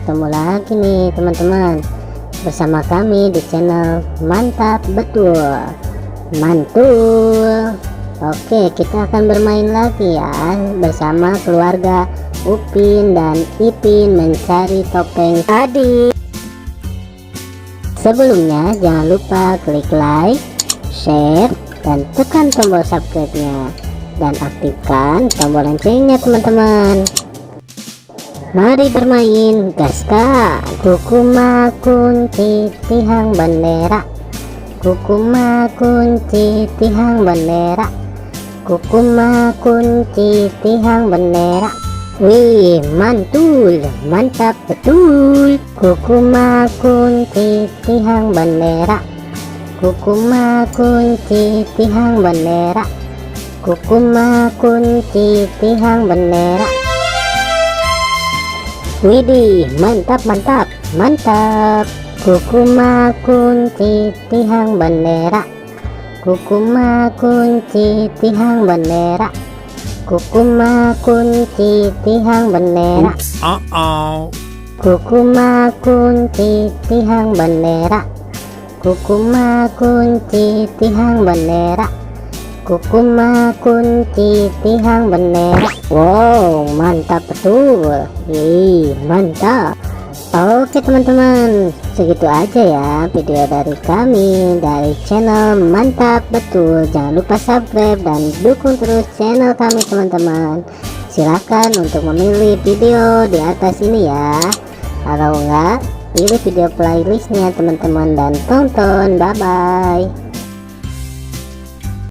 ketemu lagi nih teman-teman bersama kami di channel Mantap Betul Mantul. Oke, kita akan bermain lagi ya bersama keluarga Upin dan Ipin mencari topeng tadi. Sebelumnya jangan lupa klik like, share, dan tekan tombol subscribe-nya dan aktifkan tombol loncengnya teman-teman. Mari bermain, gaska. Kukuma kunci tihang bendera, kukuma kunci tihang bendera, kukuma kunci tihang bendera. Wih, mantul, mantap betul. Kukuma kunci tihang bendera, kukuma kunci tihang bendera, kukuma kunci tihang bendera. Widih, mantap mantap mantap. Kukuma kunci tihang bendera, kukuma kunci tihang bendera, kukuma kunci tihang bendera. Kukuma kunci tihang bendera, kukuma kunci tihang bendera, kukuma kunci tihang bendera. Wow, mantap betul. Mantap. Oke teman-teman, segitu aja ya video dari kami dari channel Mantap Betul. Jangan lupa subscribe dan dukung terus channel kami teman-teman. Silahkan untuk memilih video di atas ini ya. Kalau enggak, pilih video playlistnya teman-teman dan tonton. Bye bye.